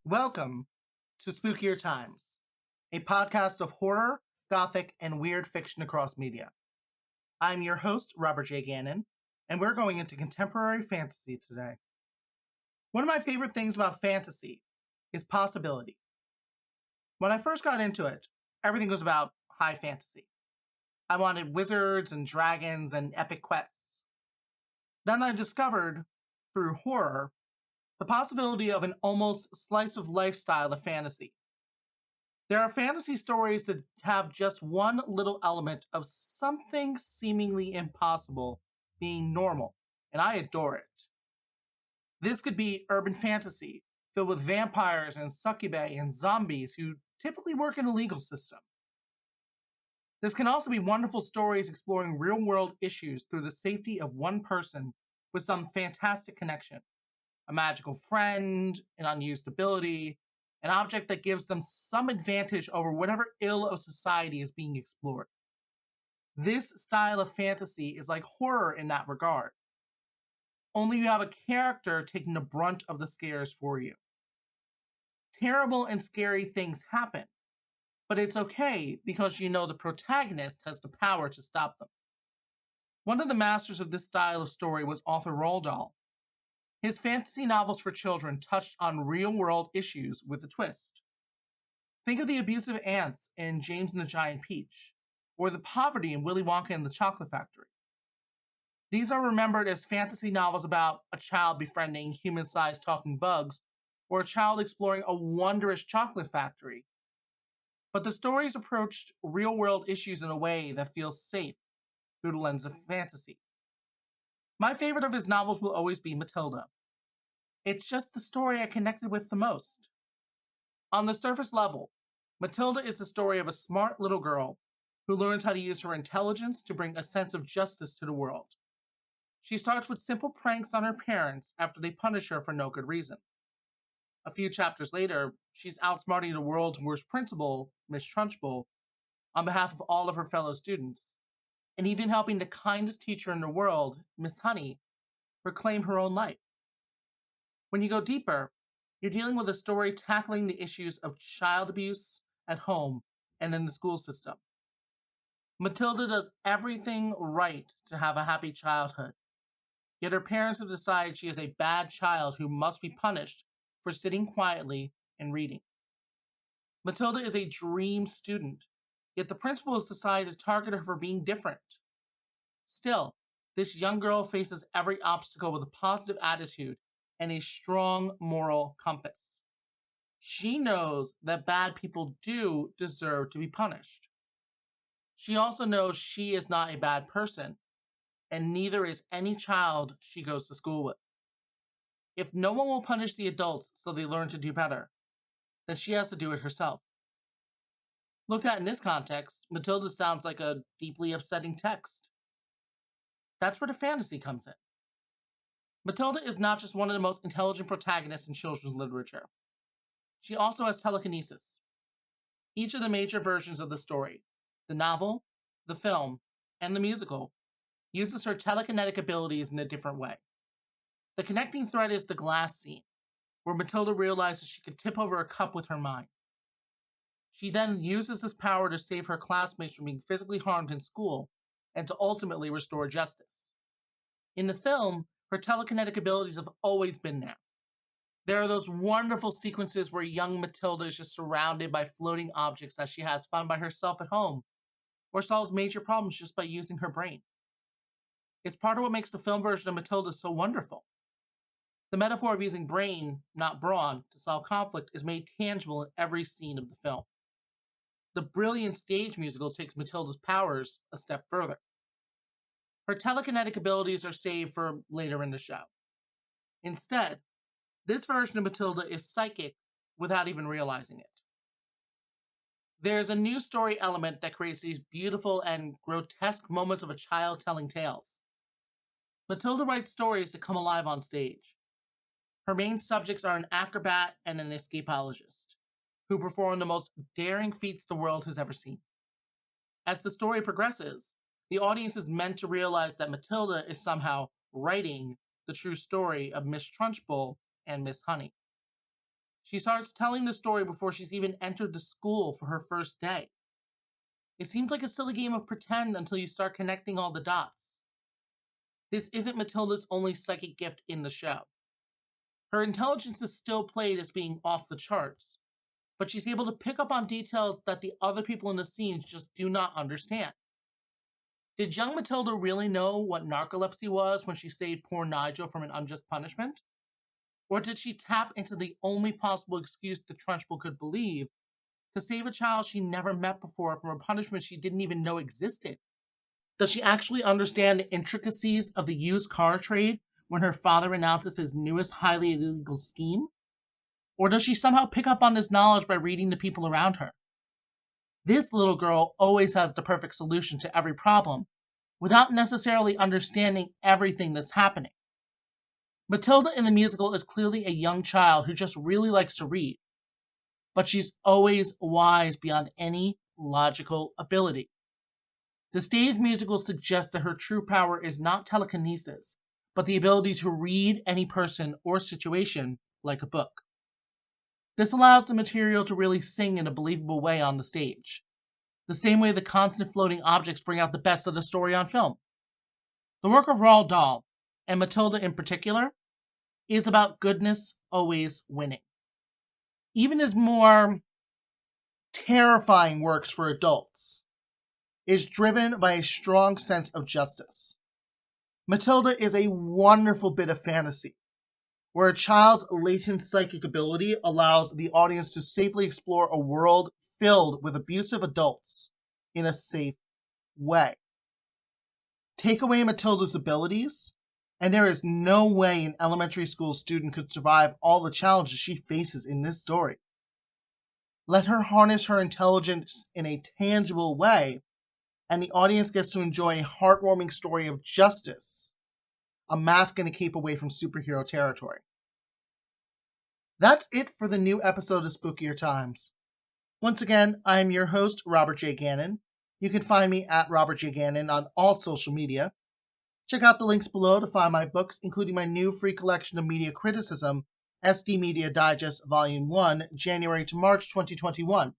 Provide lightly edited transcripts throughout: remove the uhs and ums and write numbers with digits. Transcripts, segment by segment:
Welcome to Spookier Times, a podcast of horror, gothic, and weird fiction across media. I'm your host, Robert J. Gannon, and we're going into contemporary fantasy today. One of my favorite things about fantasy is possibility. When I first got into it, everything was about high fantasy. I wanted wizards and dragons and epic quests. Then I discovered, through horror, the possibility of an almost slice of life style of fantasy. There are fantasy stories that have just one little element of something seemingly impossible being normal, and I adore it. This could be urban fantasy, filled with vampires and succubi and zombies who typically work in a legal system. This can also be wonderful stories exploring real world issues through the safety of one person with some fantastic connection, a magical friend, an unused ability, an object that gives them some advantage over whatever ill of society is being explored. This style of fantasy is like horror in that regard. Only you have a character taking the brunt of the scares for you. Terrible and scary things happen, but it's okay because you know the protagonist has the power to stop them. One of the masters of this style of story was author Roald Dahl. His fantasy novels for children touched on real-world issues with a twist. Think of the abusive ants in James and the Giant Peach, or the poverty in Willy Wonka and the Chocolate Factory. These are remembered as fantasy novels about a child befriending human-sized talking bugs, or a child exploring a wondrous chocolate factory. But the stories approached real-world issues in a way that feels safe through the lens of fantasy. My favorite of his novels will always be Matilda. It's just the story I connected with the most. On the surface level, Matilda is the story of a smart little girl who learns how to use her intelligence to bring a sense of justice to the world. She starts with simple pranks on her parents after they punish her for no good reason. A few chapters later, she's outsmarting the world's worst principal, Miss Trunchbull, on behalf of all of her fellow students, and even helping the kindest teacher in the world, Miss Honey, reclaim her own life. When you go deeper, you're dealing with a story tackling the issues of child abuse at home and in the school system. Matilda does everything right to have a happy childhood, yet her parents have decided she is a bad child who must be punished for sitting quietly and reading. Matilda is a dream student, yet the principal has decided to target her for being different. Still, this young girl faces every obstacle with a positive attitude and a strong moral compass. She knows that bad people do deserve to be punished. She also knows she is not a bad person, and neither is any child she goes to school with. If no one will punish the adults so they learn to do better, then she has to do it herself. Looked at in this context, Matilda sounds like a deeply upsetting text. That's where the fantasy comes in. Matilda is not just one of the most intelligent protagonists in children's literature. She also has telekinesis. Each of the major versions of the story, the novel, the film, and the musical, uses her telekinetic abilities in a different way. The connecting thread is the glass scene, where Matilda realizes she can tip over a cup with her mind. She then uses this power to save her classmates from being physically harmed in school and to ultimately restore justice. In the film, her telekinetic abilities have always been there. There are those wonderful sequences where young Matilda is just surrounded by floating objects as she has fun by herself at home, or solves major problems just by using her brain. It's part of what makes the film version of Matilda so wonderful. The metaphor of using brain, not brawn, to solve conflict is made tangible in every scene of the film. The brilliant stage musical takes Matilda's powers a step further. Her telekinetic abilities are saved for later in the show. Instead, this version of Matilda is psychic without even realizing it. There's a new story element that creates these beautiful and grotesque moments of a child telling tales. Matilda writes stories that come alive on stage. Her main subjects are an acrobat and an escapologist, who perform the most daring feats the world has ever seen. As the story progresses, the audience is meant to realize that Matilda is somehow writing the true story of Miss Trunchbull and Miss Honey. She starts telling the story before she's even entered the school for her first day. It seems like a silly game of pretend until you start connecting all the dots. This isn't Matilda's only psychic gift in the show. Her intelligence is still played as being off the charts, but she's able to pick up on details that the other people in the scenes just do not understand. Did young Matilda really know what narcolepsy was when she saved poor Nigel from an unjust punishment? Or did she tap into the only possible excuse the Trunchbull could believe to save a child she never met before from a punishment she didn't even know existed? Does she actually understand the intricacies of the used car trade when her father announces his newest highly illegal scheme? Or does she somehow pick up on this knowledge by reading the people around her? This little girl always has the perfect solution to every problem without necessarily understanding everything that's happening. Matilda in the musical is clearly a young child who just really likes to read, but she's always wise beyond any logical ability. The stage musical suggests that her true power is not telekinesis, but the ability to read any person or situation like a book. This allows the material to really sing in a believable way on the stage, the same way the constant floating objects bring out the best of the story on film. The work of Roald Dahl, and Matilda in particular, is about goodness always winning. Even his more terrifying works for adults is driven by a strong sense of justice. Matilda is a wonderful bit of fantasy, where a child's latent psychic ability allows the audience to safely explore a world filled with abusive adults in a safe way. Take away Matilda's abilities, and there is no way an elementary school student could survive all the challenges she faces in this story. Let her harness her intelligence in a tangible way, and the audience gets to enjoy a heartwarming story of justice, a mask and a cape away from superhero territory. That's it for the new episode of Spookier Times. Once again, I am your host, Robert J. Gannon. You can find me at Robert J. Gannon on all social media. Check out the links below to find my books, including my new free collection of media criticism, SD Media Digest Volume 1, January to March 2021.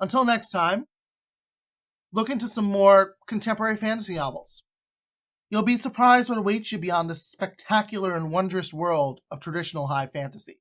Until next time, look into some more contemporary fantasy novels. You'll be surprised what awaits you beyond this spectacular and wondrous world of traditional high fantasy.